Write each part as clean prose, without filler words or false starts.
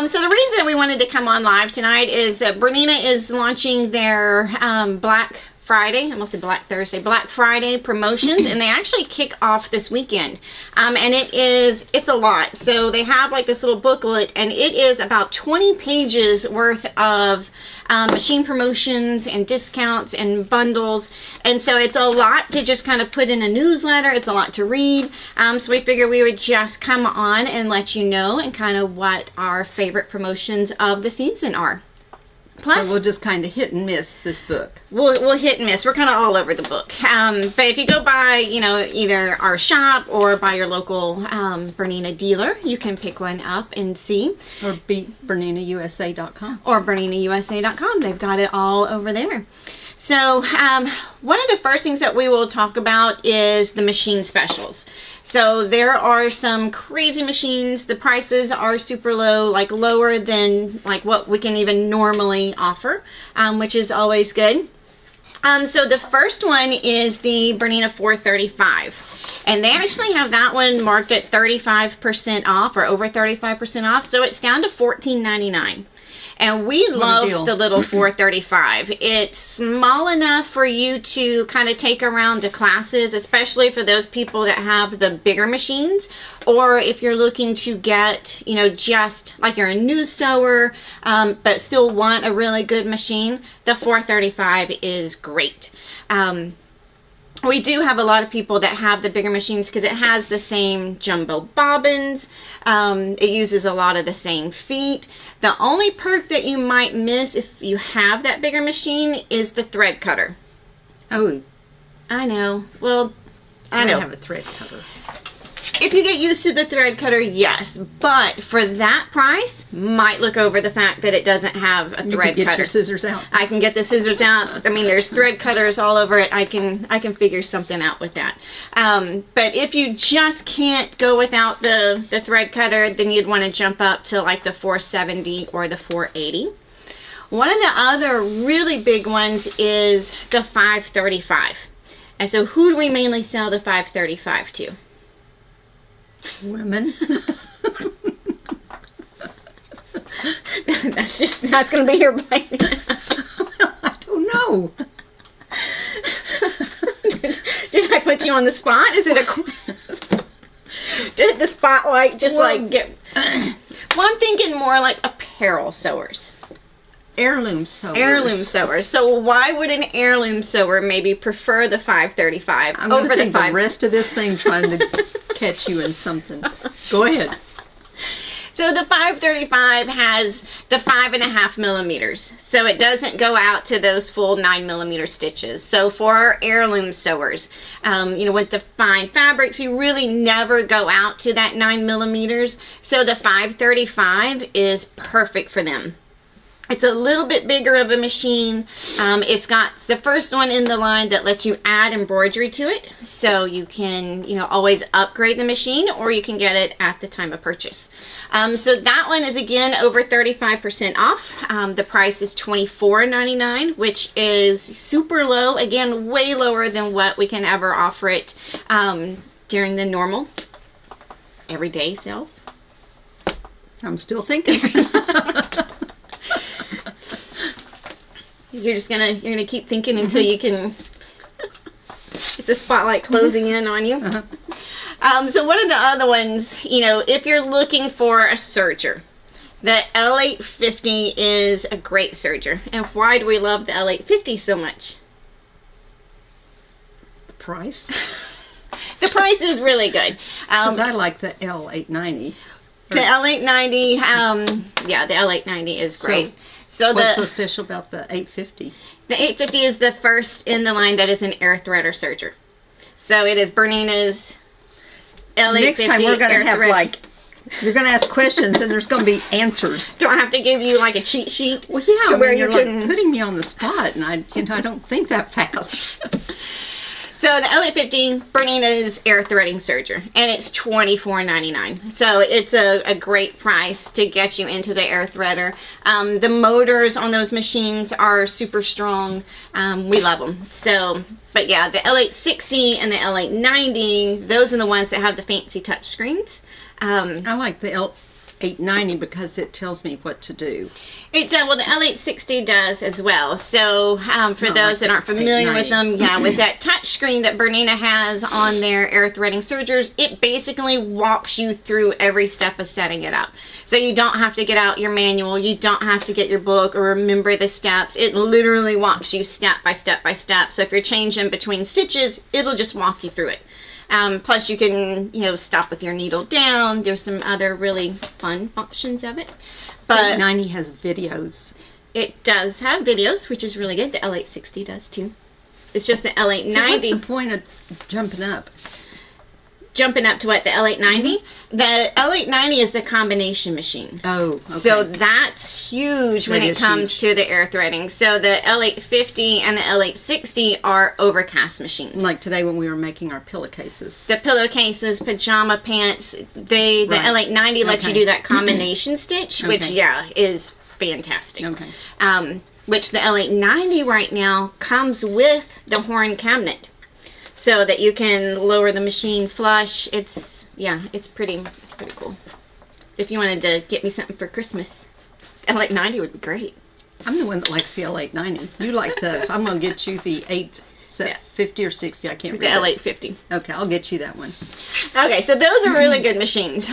So the reason that we wanted to come on live tonight is that Bernina is launching their Black Friday, I almost said Black Thursday, Black Friday promotions, and they actually kick off this weekend. And it's a lot. So they have like this little booklet, and it is about 20 pages worth of machine promotions and discounts and bundles. And so it's a lot to just kind of put in a newsletter. It's a lot to read. So we figured we would just come on and let you know and kind of what our favorite promotions of the season are. Plus, so we'll just kind of hit and miss this book. We'll hit and miss. We're kind of all over the book. But if you go by, either our shop or by your local Bernina dealer, you can pick one up and see. Or BERNINAUSA.com. Or BERNINAUSA.com. They've got it all over there. So one of the first things that we will talk about is the machine specials. So there are some crazy machines. The prices are super low, like lower than like what we can even normally offer, which is always good. So the first one is the Bernina 435. And they actually have that one marked at 35% off or over 35% off. So it's down to $14.99. And we love the little 435. It's small enough for you to kind of take around to classes, especially for those people that have the bigger machines, or if you're looking to get, just like you're a new sewer, but still want a really good machine, the 435 is great. We do have a lot of people that have the bigger machines because it has the same jumbo bobbins. It uses a lot of the same feet. The only perk that you might miss if you have that bigger machine is the thread cutter. Oh, I know. Well, I know. I have a thread cutter. If you get used to the thread cutter, yes. But for that price, might look over the fact that it doesn't have a thread cutter. You can get your scissors out. I can get the scissors out. I mean, there's thread cutters all over it. I can figure something out with that. But if you just can't go without the thread cutter, then you'd want to jump up to like the 470 or the 480. One of the other really big ones is the 535. And so who do we mainly sell the 535 to? Women. That's going to be your bite. Well, I don't know. Did I put you on the spot? Is it a quiz? Did the spotlight just get... Well, I'm thinking more like apparel sewers. Heirloom sewers. Heirloom sewers. So why would an heirloom sewer maybe prefer the 535 over the 5? The rest of this thing trying to catch you in something. Go ahead. So the 535 has the 5.5 millimeters. So it doesn't go out to those full 9 millimeter stitches. So for our heirloom sewers, with the fine fabrics, you really never go out to that 9 millimeters. So the 535 is perfect for them. It's a little bit bigger of a machine. It's the first one in the line that lets you add embroidery to it. So you can, always upgrade the machine, or you can get it at the time of purchase. So that one is, again, over 35% off. The price is $24.99, which is super low. Again, way lower than what we can ever offer it during the normal everyday sales. I'm still thinking. You're gonna keep thinking until you can. It's the spotlight closing in on you. So one of the other ones, if you're looking for a serger, the L850 is a great serger. And why do we love the L850 so much? The price. The price is really good. Because I like the L890. The L890, the L890 is great. So what's so special about the 850? The 850 is the first in the line that is an air threader serger. So it is Bernina's L850. Next time we're going to have you're going to ask questions and there's going to be answers. Do I have to give you like a cheat sheet? Well, yeah. To where you're can... putting me on the spot, and I don't think that fast. So the L850, Bernina's air threading serger, and it's $24.99. So it's a great price to get you into the air threader. The motors on those machines are super strong. We love them. So, but yeah, the L860 and the L890, those are the ones that have the fancy touch screens. I like the L890 because it tells me what to do. It does. Well, the L860 does as well. So for those that aren't familiar with them, with that touch screen that Bernina has on their air threading sergers, it basically walks you through every step of setting it up. So you don't have to get out your manual. You don't have to get your book or remember the steps. It literally walks you step by step by step. So if you're changing between stitches, it'll just walk you through it. Plus you can, stop with your needle down. There's some other really fun functions of it. But 890 has videos. It does have videos, which is really good. The L860 does too. It's just the L890. So what's the point of jumping up? Jumping up to what? The L890? The L890 is the combination machine. Oh, okay. So that's huge when it comes to the air threading. So the L850 and the L860 are overcast machines. Like today when we were making our pillowcases. The pillowcases, pajama pants, the L890 lets you do that combination stitch, which, is fantastic. Okay. Which the L890 right now comes with the horn cabinet. So that you can lower the machine flush. It's pretty cool. If you wanted to get me something for Christmas, L890 would be great. I'm the one that likes the L890. You like I'm going to get you the 850 or 60. I can't remember. The L850. Okay, I'll get you that one. Okay, so those are really good machines.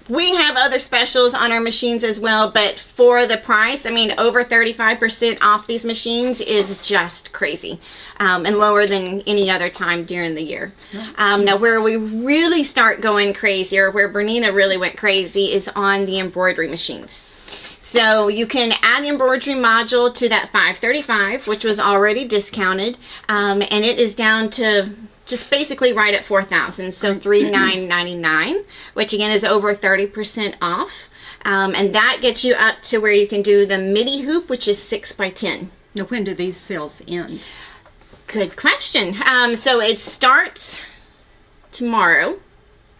We have other specials on our machines as well, but for the price, over 35% off these machines is just crazy, and lower than any other time during the year. Now, where we really start going crazy, or where Bernina really went crazy, is on the embroidery machines. So you can add the embroidery module to that $535, which was already discounted, and it is down to just basically right at $4,000, so $3,999, which again is over 30% off, and that gets you up to where you can do the midi hoop, which is 6x10. Now, when do these sales end? Good question. So it starts tomorrow.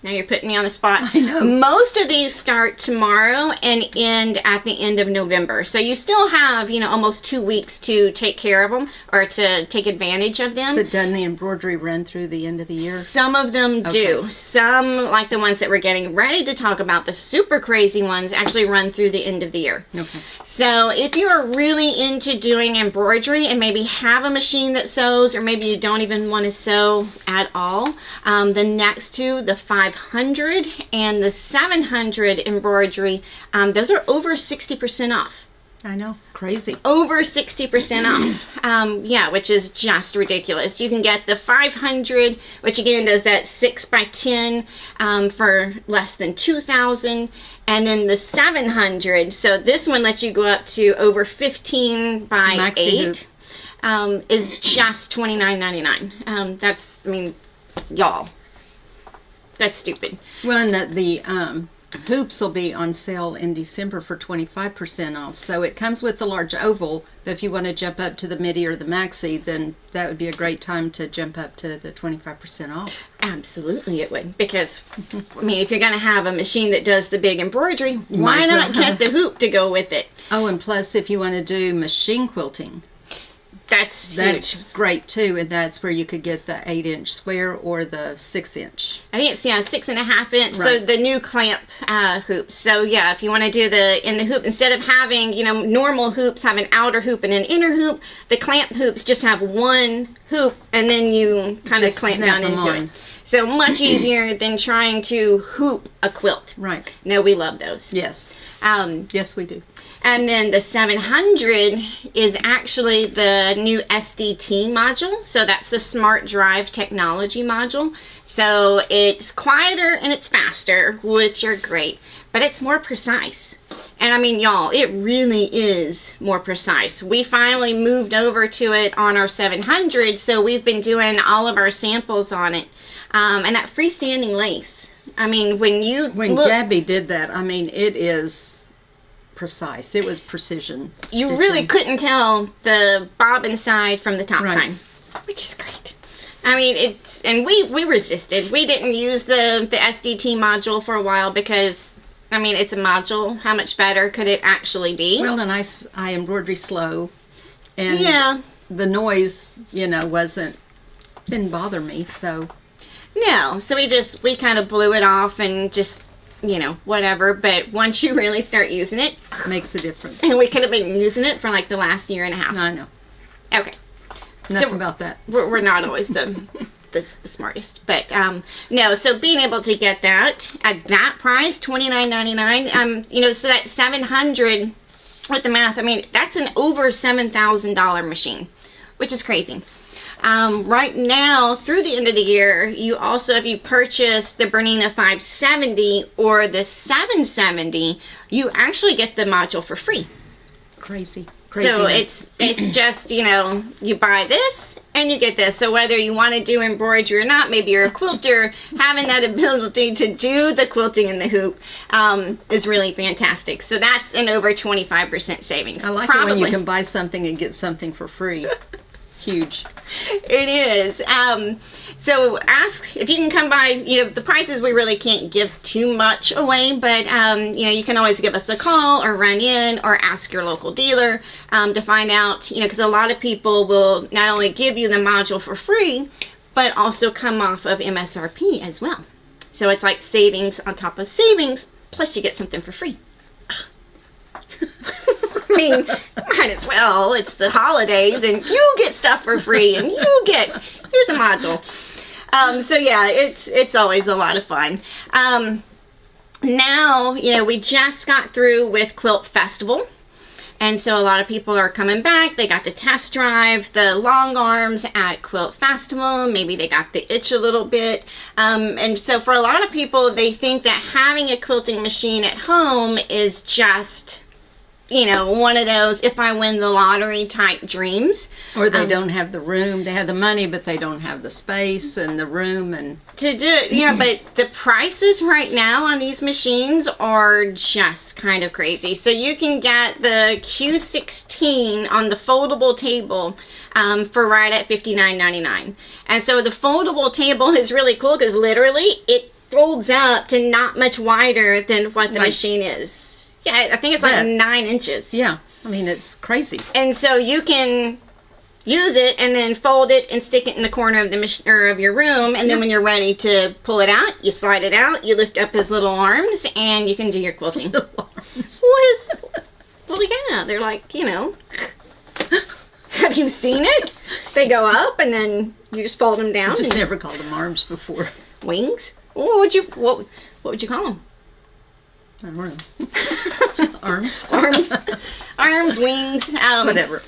Now you're putting me on the spot. I know. Most of these start tomorrow and end at the end of November. So you still have, almost 2 weeks to take care of them or to take advantage of them. But doesn't the embroidery run through the end of the year? Some of them do. Some, like the ones that we're getting ready to talk about, the super crazy ones, actually run through the end of the year. Okay. So if you are really into doing embroidery and maybe have a machine that sews, or maybe you don't even want to sew at all, the next two, the 500 and the 700 embroidery, those are over 60% off. I know, crazy. Over 60% off. Which is just ridiculous. You can get the 500, which again does that 6x10 for less than $2,000, and then the 700. So this one lets you go up to over 15 by Maxi 8. Is just $29.99. That's, y'all. That's stupid. Well, and the hoops will be on sale in December for 25% off. So it comes with the large oval, but if you want to jump up to the midi or the maxi, then that would be a great time to jump up to the 25% off. Absolutely it would, because if you're going to have a machine that does the big embroidery, why not get the hoop to go with it? Oh, and plus if you want to do machine quilting, that's huge. Great too, and that's where you could get the 8-inch square or the 6-inch. I think it's 6.5 inch. Right. So the new clamp hoops. So if you want to do in the hoop, instead of having normal hoops have an outer hoop and an inner hoop, the clamp hoops just have one hoop and then you kind of clamp down into it. So much easier than trying to hoop a quilt. Right. No, we love those. Yes. Yes, we do. And then the 700 is actually the new SDT module. So that's the Smart Drive Technology module. So it's quieter and it's faster, which are great, but it's more precise. And y'all, it really is more precise. We finally moved over to it on our 700, so we've been doing all of our samples on it. And that freestanding lace. When Gabby did that, it is precise. It was precision you stitching. Really couldn't tell the bobbin side from the top side, which is great. And we resisted. We didn't use the SDT module for a while because it's a module. How much better could it actually be? Well, and I embroidery slow, and the noise didn't bother me. So no, so we kind of blew it off and just whatever. But once you really start using it, Makes a difference. and we could have been using it for like the last year and a half. I know. Okay. Nothing about that. We're not always the smartest, but no. So being able to get that at that price, $29.99, so that $700 with the math. I mean, that's an over $7,000 machine, which is crazy. Right now, through the end of the year, you also, if you purchase the Bernina 570 or the 770, you actually get the module for free. Crazy. So it's just, you buy this and you get this. So whether you want to do embroidery or not, maybe you're a quilter, having that ability to do the quilting in the hoop is really fantastic. So that's an over 25% savings. I like it when you can buy something and get something for free. Huge. It is. So ask if you can come by. The prices we really can't give too much away, but you can always give us a call or run in or ask your local dealer to find out. Because a lot of people will not only give you the module for free, but also come off of MSRP as well. So it's like savings on top of savings, plus you get something for free. I mean, might as well. It's the holidays, and you get stuff for free, and here's a module. So yeah, it's always a lot of fun. Now, we just got through with Quilt Festival, and so a lot of people are coming back. They got to test drive the long arms at Quilt Festival. Maybe they got the itch a little bit. And so for a lot of people, they think that having a quilting machine at home is just one of those if I win the lottery type dreams. Or they don't have the room. They have the money, but they don't have the space and the room and to do it. Yeah, but the prices right now on these machines are just kind of crazy. So you can get the Q16 on the foldable table for right at $59.99. And so the foldable table is really cool because literally it folds up to not much wider than what the machine is. Yeah, I think it's like 9 inches. Yeah, I mean, it's crazy. And so you can use it and then fold it and stick it in the corner of the of your room. And then when you're ready to pull it out, you slide it out, you lift up his little arms, and you can do your quilting. Well, yeah, they're like, have you seen it? They go up and then you just fold them down. I just never called them arms before. Wings? What would you call them? I don't know. Arms. Arms, wings. Whatever.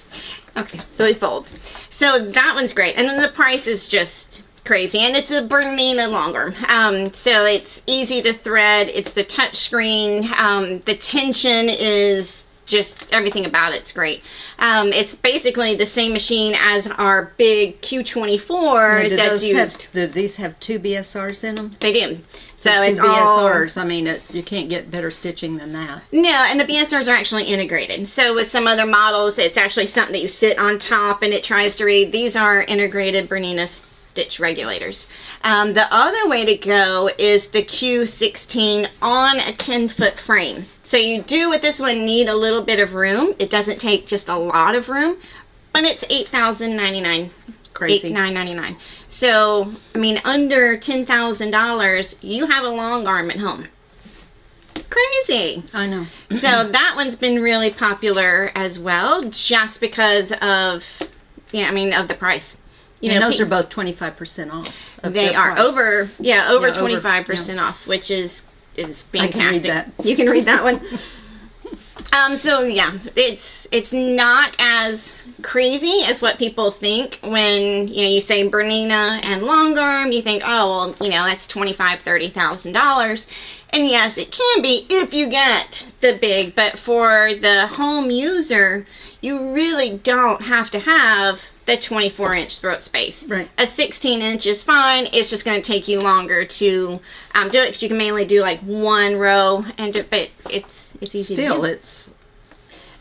Okay, so it folds. So that one's great. And then the price is just crazy. And it's a Bernina long arm. So it's easy to thread. It's the touch screen. The tension is just everything about it's great. It's basically the same machine as our big Q24 that's used. Do these have 2 BSRs in them? They do. So it's all BSRs. I mean, you can't get better stitching than that. No, and the BSRs are actually integrated. So with some other models, it's actually something that you sit on top and it tries to read. These are integrated Bernina stitch regulators. The other way to go is the Q16 on a 10-foot frame. So you do with this one need a little bit of room. It doesn't take just a lot of room, but it's $8,099. Crazy. $8,999. So, I mean, under $10,000, you have a long arm at home. Crazy. I know. So that one's been really popular as well, just because of, of the price. And those are both 25% off. They are price. over 25% off, which is fantastic. I can read that. You can read that one. So yeah, it's not as crazy as what people think when you say Bernina and long arm. You think, oh well, that's $25,000-$30,000, and yes, it can be if you get the big. But for the home user, you really don't have to have the 24-inch throat space. Right. A 16-inch is fine. It's just going to take you longer to do it because you can mainly do like one row, but it's easy to do. Still, it's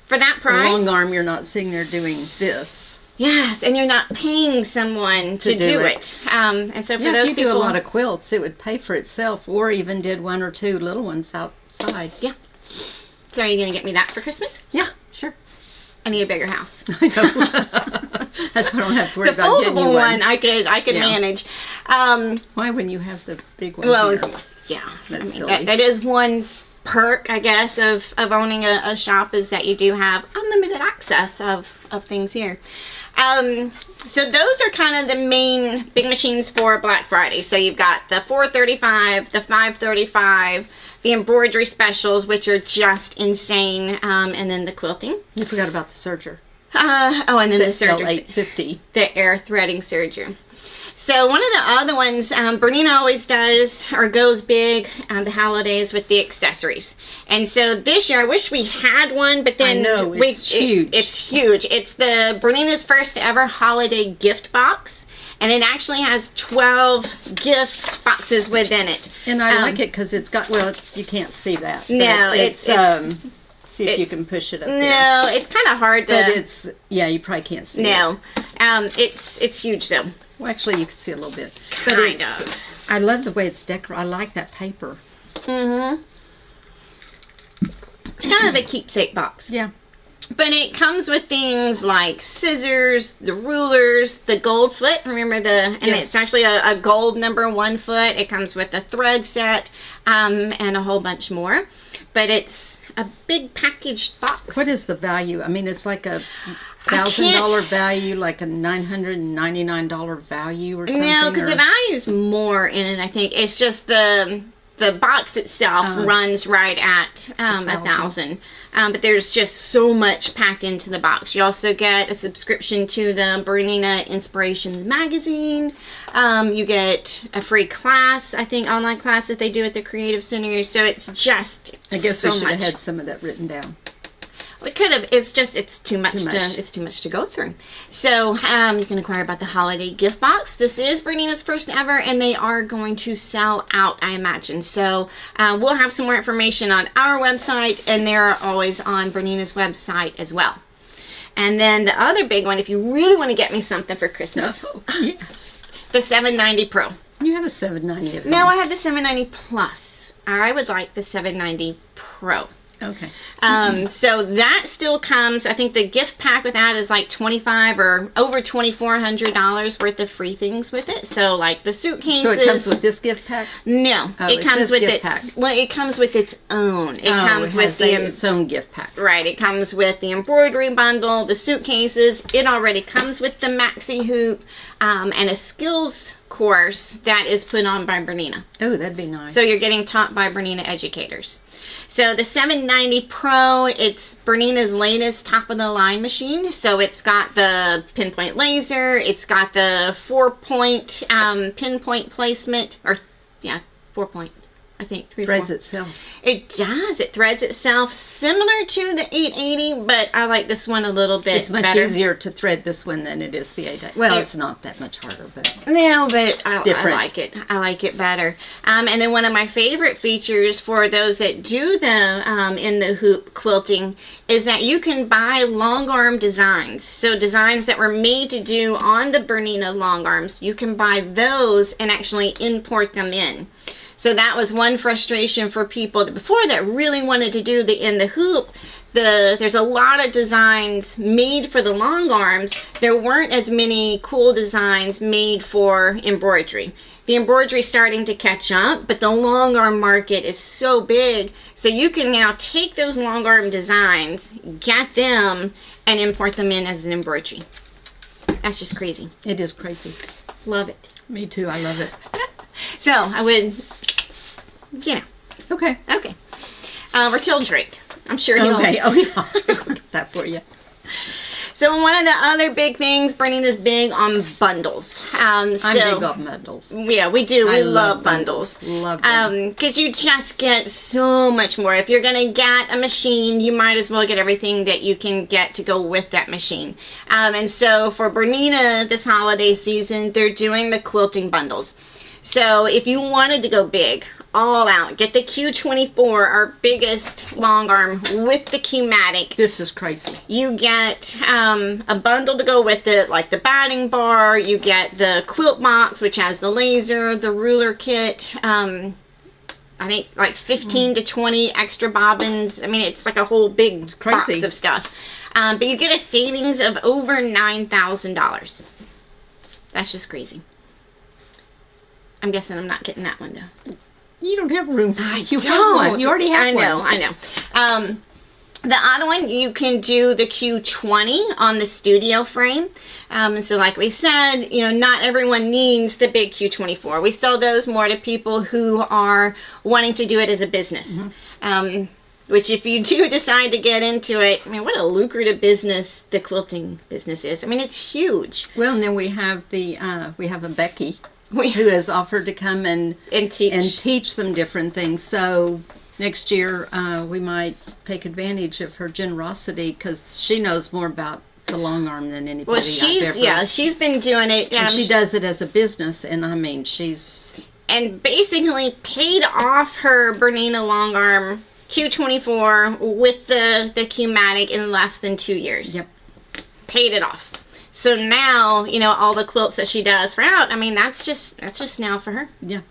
for that price. A long arm, you're not sitting there doing this. Yes, and you're not paying someone to do it. And so for those if you people, do a lot of quilts, it would pay for itself, or even did 1 or 2 little ones outside. Yeah. So are you going to get me that for Christmas? Yeah, sure. I need a bigger house. I know. That's why I don't have to worry the about getting you foldable one I could manage. Why when you have the big one? Well, here? Yeah, That's silly. that is one perk, I guess, of owning a shop, is that you do have unlimited access of things here. So those are kind of the main big machines for Black Friday. So you've got the $435, the $535, the embroidery specials, which are just insane, and then the quilting. You forgot about the serger. And then the serger, L850. the air threading serger. So one of the other ones, Bernina always does or goes big on the holidays with the accessories. And so this year, I wish we had one, but then I know, it's huge. It's huge. It's the Bernina's first ever holiday gift box. And it actually has 12 gift boxes within it. And I like it because it's got, well, you can't see that. No, it's see if you can push it up there. No, it's kind of hard to. But it's, yeah, you probably can't see it. No, it's huge though. Well, actually, you can see a little bit. Kind of. I love the way it's decorated. I like that paper. Mm-hmm. It's kind of a keepsake box. Yeah. But it comes with things like scissors, the rulers, the gold foot. Remember it's actually a gold #1 foot. It comes with a thread set, and a whole bunch more. But it's a big packaged box. What is the value? I mean, it's like a $1,000 value, like a $999 value or something. No, because the value is more in it. I think it's just the box itself runs right at $1,000. But there's just so much packed into the box. You also get a subscription to the Bernina Inspirations magazine. You get a free class, I think, online class that they do at the Creative Center. So it's just I guess so we should much. have had some of that written down. We could have. It's too much to go through. So you can inquire about the holiday gift box. This is Bernina's first ever, and they are going to sell out, I imagine. So we'll have some more information on our website, and they're always on Bernina's website as well. And then the other big one, if you really want to get me something for Christmas, Yes. the 790 Pro. You have a 790 at home. No, I have the 790 Plus. I would like the 790 Pro. Okay. So that still comes. I think the gift pack with that is like $25 or over $2,400 worth of free things with it. So like the suitcases. So it comes with this gift pack? No, it comes with its pack. Well, it comes with its own. It comes with its own gift pack. Right. It comes with the embroidery bundle, the suitcases. It already comes with the maxi hoop, and a skills course that is put on by Bernina. Oh, that'd be nice. So you're getting taught by Bernina educators. So the 790 Pro, it's Bernina's latest top-of-the-line machine. So it's got the pinpoint laser, it's got the 4-point pinpoint placement, or 4-point, I think. Threads itself. It does. It threads itself, similar to the 880, but I like this one a little bit It's much better. easier to thread this one than it is the 880. Well, it's not that much harder, but... No, but I Different. I like it better. And then one of my favorite features for those that do the in the hoop quilting is that you can buy long arm designs. So designs that were made to do on the Bernina long arms, you can buy those and actually import them in. So that was one frustration for people that before that really wanted to do the in the hoop. There's a lot of designs made for the long arms. There weren't as many cool designs made for embroidery. The embroidery is starting to catch up, but the long arm market is so big. So you can now take those long arm designs, get them, and import them in as an embroidery. That's just crazy. It is crazy. Love it. Me too. I love it. So I would, Okay. Okay. Or till Drake. I'm sure he'll. Okay. Oh, yeah. I'll go get that for you. So one of the other big things, Bernina's big on bundles. I'm big on bundles. Yeah, we do. We love bundles. Love them. Because you just get so much more. If you're going to get a machine, you might as well get everything that you can get to go with that machine. And so for Bernina this holiday season, they're doing the quilting bundles. So if you wanted to go big, all out, get the Q24, our biggest long arm with the Q-matic. This is crazy. You get a bundle to go with it, like the batting bar. You get the quilt box, which has the laser, the ruler kit. I think like 15 to 20 extra bobbins. I mean, it's like a whole big box of stuff. But you get a savings of over $9,000. That's just crazy. I'm guessing I'm not getting that one though. You don't have room for you don't. have one. You already have one. I know. The other one, you can do the Q20 on the studio frame. And so like we said, not everyone needs the big Q24. We sell those more to people who are wanting to do it as a business. Which if you do decide to get into it, what a lucrative business the quilting business is. It's huge. Well, and then we have a Becky who has offered to come and teach them different things. So next year, we might take advantage of her generosity because she knows more about the long arm than anybody. Well, she's been doing it. And she does it as a business, and she's basically paid off her Bernina long arm Q24 with the Q-matic in less than 2 years. Yep, paid it off. So now all the quilts that she does for out. That's just now for her. Yeah.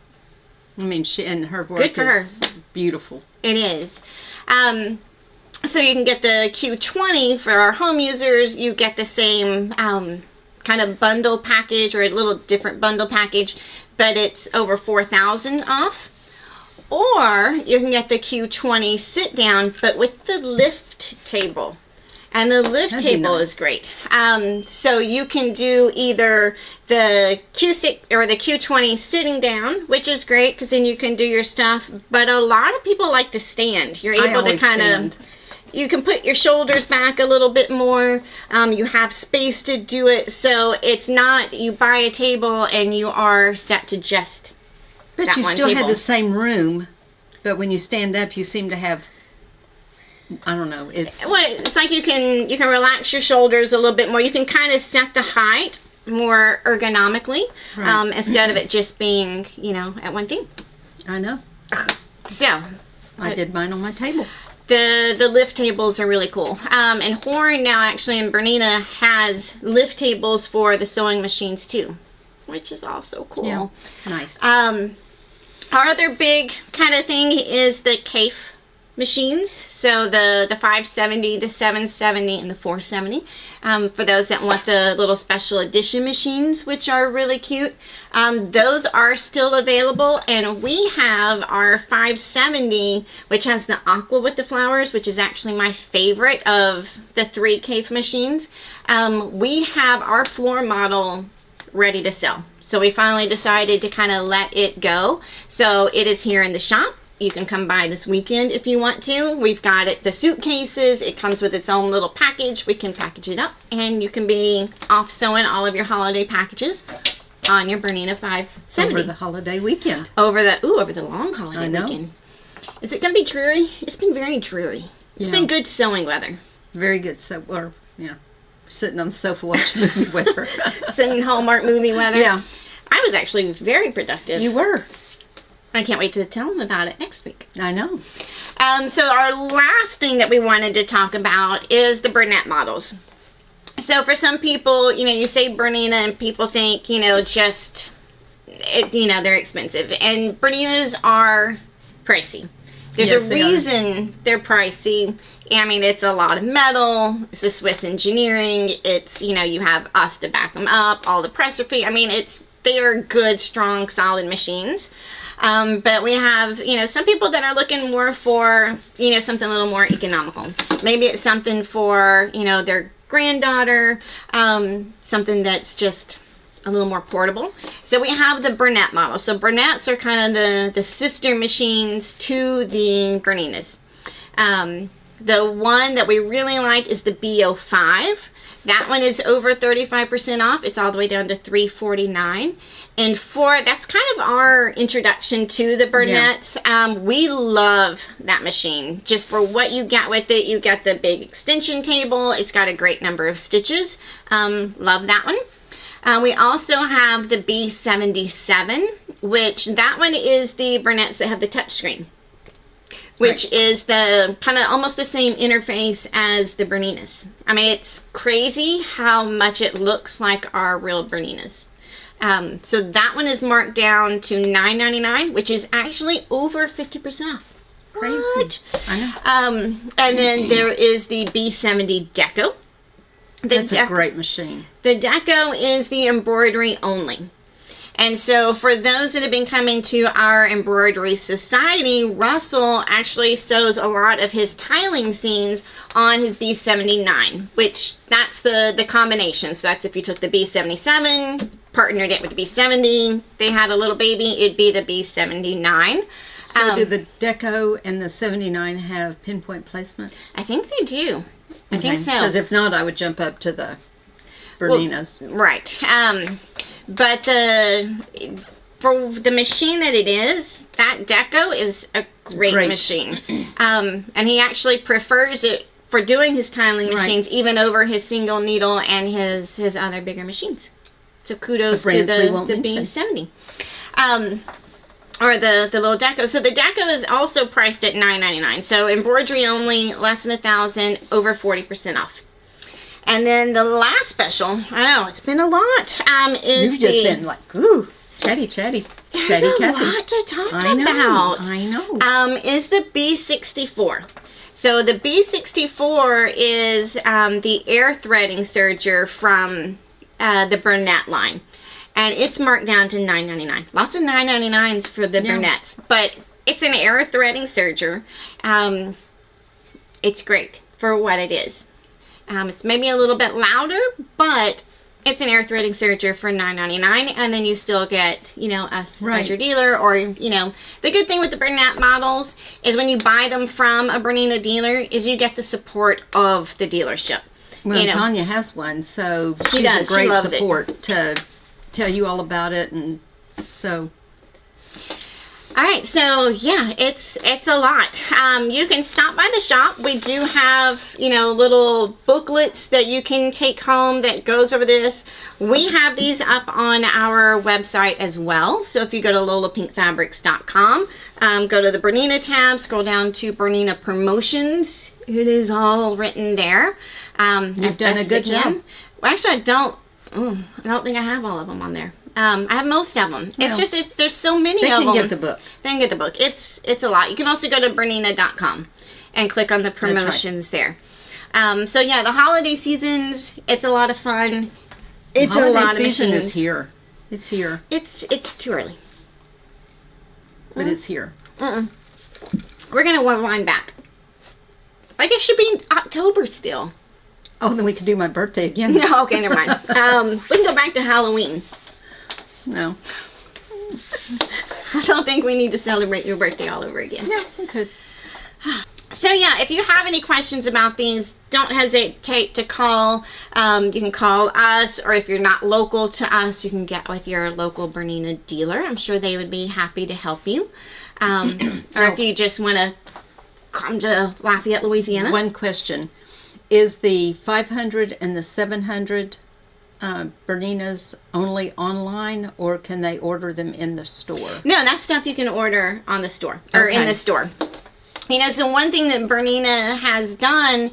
She and her work is beautiful. It is. So you can get the Q20 for our home users. You get the same kind of bundle package or a little different bundle package, but it's over 4,000 off. Or you can get the Q20 sit down, but with the lift table. And the lift table is great. So you can do either the Q6 or the Q20 sitting down, which is great because then you can do your stuff. But a lot of people like to stand. You're able to kind of, you can put your shoulders back a little bit more. You have space to do it. So it's not, you buy a table and you are set to just but that you one still table. have the same room, but when you stand up, you seem to have, I don't know. It's like you can relax your shoulders a little bit more. You can kind of set the height more ergonomically instead of it just being at one thing. I know. So I did mine on my table. The lift tables are really cool. And Horn now actually in Bernina has lift tables for the sewing machines too, which is also cool. Yeah, nice. Our other big kind of thing is the Kaffe machines. So the 570, the 770, and the 470. For those that want the little special edition machines, which are really cute. Those are still available. And we have our 570, which has the aqua with the flowers, which is actually my favorite of the 3 Kaffe machines. We have our floor model ready to sell. So we finally decided to kind of let it go. So it is here in the shop. You can come by this weekend if you want to. We've got it, the suitcases. It comes with its own little package. We can package it up and you can be off sewing all of your holiday packages on your Bernina 570. Over the holiday weekend. Over the long holiday weekend. Is it going to be dreary? It's been very dreary. It's been good sewing weather. Very good sitting on the sofa watching movie weather. Sitting Hallmark movie weather. Yeah. I was actually very productive. You were. I can't wait to tell them about it next week. I know. So our last thing that we wanted to talk about is the bernette models. So for some people, you say Bernina and people think, they're expensive. And Berninas are pricey. There's a reason they're pricey. It's a lot of metal. It's the Swiss engineering. It's, you have us to back them up, all the presser fee. They are good, strong, solid machines. But we have, some people that are looking more for, something a little more economical. Maybe it's something for, their granddaughter, something that's just a little more portable. So we have the Bernette model. So Bernettes are kind of the sister machines to the Berninas. The one that we really like is the B05. That one is over 35% off. It's all the way down to $349. And that's kind of our introduction to the Bernettes. Yeah. We love that machine. Just for what you get with it, you get the big extension table. It's got a great number of stitches. Love that one. We also have the B77, which that one is the Bernettes that have the touchscreen, which is the kind of almost the same interface as the Berninas. It's crazy how much it looks like our real Berninas. So that one is marked down to $9.99, which is actually over 50% off. Crazy. What? I know. And then there is the B70 Deco. That's a great machine. The Deco is the embroidery only. And so for those that have been coming to our embroidery society, Russell actually sews a lot of his tiling scenes on his B79, which that's the combination. So that's if you took the B77, partnered it with the B70, they had a little baby, it'd be the B79. So do the Deco and the 79 have pinpoint placement? I think they do. I think so. Because if not, I would jump up to the Berninas. Well, right. But for the machine that it is, that Deco is a great machine. And he actually prefers it for doing his tiling machines, even over his single needle and his other bigger machines. So kudos to the B70. Or the little Deco. So the Deco is also priced at $9.99. So embroidery only, less than $1,000, over 40% off. And then the last special, I know it's been a lot. Is You've just been like, ooh, chatty. There's a lot to talk about. I know. Is the B64. So the B64 is the air threading serger from the Bernette line. And it's marked down to $9.99. Lots of $9.99s for the Bernettes. But it's an air threading serger. It's great for what it is. It's maybe a little bit louder, but it's an air threading serger for $9.99. And then you still get, us as your dealer. Or, the good thing with the Bernette models is when you buy them from a Bernina dealer is you get the support of the dealership. Well, Tanya has one, so she's a great support to tell you all about it, and so. All right, so yeah, it's a lot. You can stop by the shop. We do have little booklets that you can take home that goes over this. We have these up on our website as well. So if you go to lolapinkfabrics.com, go to the Bernina tab, scroll down to Bernina Promotions. It is all written there. You've done a good job. Well, actually, I don't think I have all of them on there. I have most of them. It's just there's so many of them. They can get the book. They can get the book. It's a lot. You can also go to bernina.com and click on the promotions there. So yeah, the holiday seasons, it's a lot of fun. It's a lot of season machines. Is here. It's here. It's too early. But it's here. We're gonna wind back. Like it should be in October still. Oh, then we can do my birthday again. No, okay, never mind. We can go back to Halloween. No. I don't think we need to celebrate your birthday all over again. No, we could. So yeah, if you have any questions about these, don't hesitate to call. You can call us, or if you're not local to us, you can get with your local Bernina dealer. I'm sure they would be happy to help you. Or if you just want to come to Lafayette, Louisiana. One question. Is the 500 and the 700 Berninas only online, or can they order them in the store? No, that's stuff you can order on the store, or in the store. So one thing that Bernina has done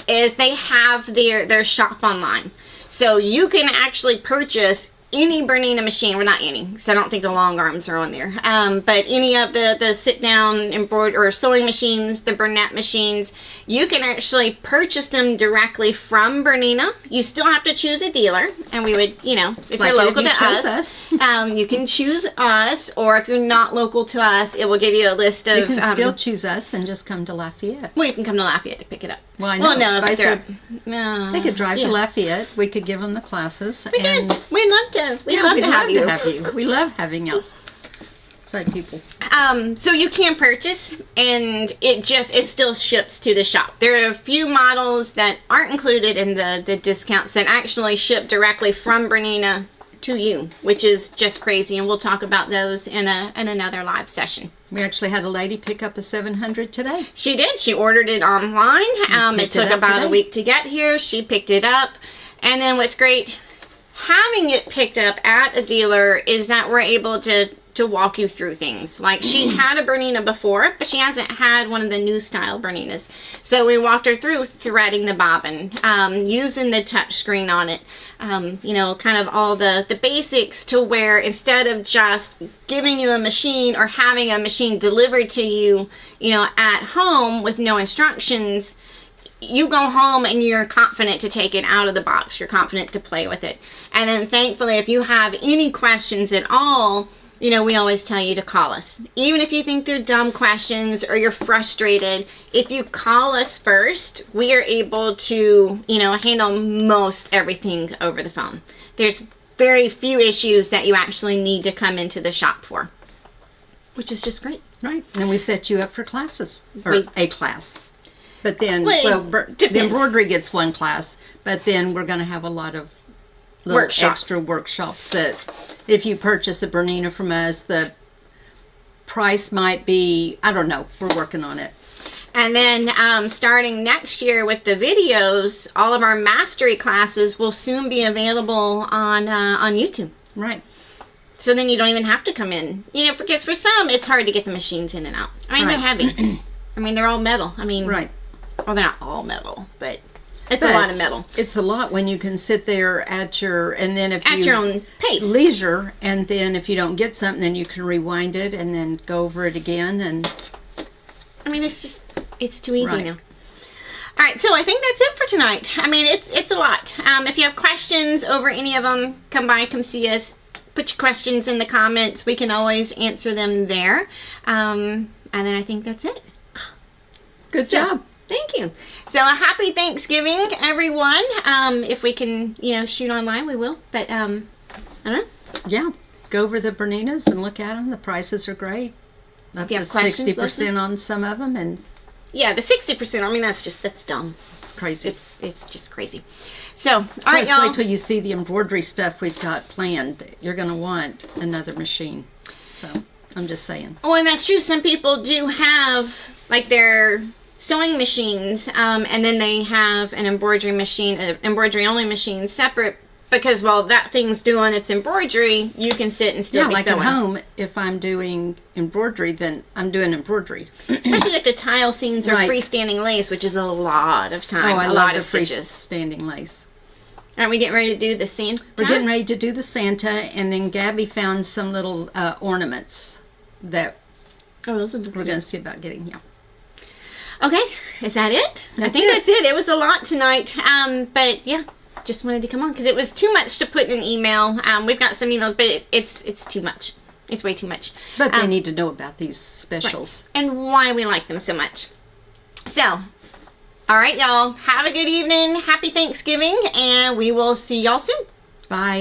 is they have their shop online. So you can actually purchase any Bernina machine, well not any, because I don't think the long arms are on there, but any of the sit-down embroidery or sewing machines, the Bernette machines, you can actually purchase them directly from Bernina. You still have to choose a dealer, and we would, if you're local to us, you can choose us, or if you're not local to us, it will give you a list of... You can still choose us and just come to Lafayette. Well, you can come to Lafayette to pick it up. Well, I know. Well, no, I said, they could drive to Lafayette. We could give them the classes. We could. We'd love to. We'd love to have you. We love having outside people. So you can purchase, and it still ships to the shop. There are a few models that aren't included in the discounts that actually ship directly from Bernina to you, which is just crazy, and we'll talk about those in another live session. We actually had a lady pick up a 700 today. She did. She ordered it online. It took about a week to get here. She picked it up. And then what's great, having it picked up at a dealer, is that we're able to walk you through things. Like, she had a Bernina before, but she hasn't had one of the new style Berninas. So we walked her through threading the bobbin, using the touch screen on it, kind of all the basics, to where instead of just giving you a machine or having a machine delivered to you, at home with no instructions, you go home and you're confident to take it out of the box. You're confident to play with it. And then thankfully, if you have any questions at all, you know, we always tell you to call us. Even if you think they're dumb questions or you're frustrated, if you call us first, we are able to, you know, handle most everything over the phone. There's very few issues that you actually need to come into the shop for, which is just great. Right. And we set you up for classes, or a class. But then, the depends. embroidery gets one class, but then we're going to have a lot of little extra workshops that if you purchase a Bernina from us, the price might be, I don't know, we're working on it. And then starting next year with the videos, all of our mastery classes will soon be available on YouTube. Right. So then you don't even have to come in. You know, because for some, it's hard to get the machines in and out. I mean, they're heavy. I mean, they're all metal. I mean, right. Well, they're not all metal, but it's a lot of metal. It's a lot when you can sit there at your, and then if at your own pace, leisure, and then if you don't get something, then you can rewind it and then go over it again. And I mean, it's too easy now. All right, so I think that's it for tonight. I mean, it's a lot. If you have questions over any of them, come by, come see us. Put your questions in the comments. We can always answer them there. And then I think that's it. Good job. Thank you. So a happy Thanksgiving, everyone. If we can, you know, shoot online, we will. But I don't know. Yeah, go over the Berninas and look at them. The prices are great. Up to 60% on some of them, and yeah, the 60%. I mean, that's dumb. It's crazy. It's just crazy. So all right, y'all. Wait till you see the embroidery stuff we've got planned. You're gonna want another machine. So I'm just saying. Oh, and that's true. Some people do have like their sewing machines, and then they have an embroidery machine, an embroidery only machine separate, because while that thing's doing its embroidery, you can sit and still be like sewing. at home, if I'm doing embroidery, then I'm doing embroidery. Especially like the tile scenes or freestanding lace, which is a lot of time, I a love lot the of stitches. Freestanding lace. Aren't we getting ready to do the Santa? We're getting ready to do the Santa, and then Gabby found some little ornaments that those are we're going to see about getting. Yeah. Okay, is that it? I think that's it. It was a lot tonight, but yeah, just wanted to come on because it was too much to put in an email. We've got some emails, but it's too much. It's way too much. But they need to know about these specials. Right. And why we like them so much. So, all right, y'all. Have a good evening. Happy Thanksgiving, and we will see y'all soon. Bye.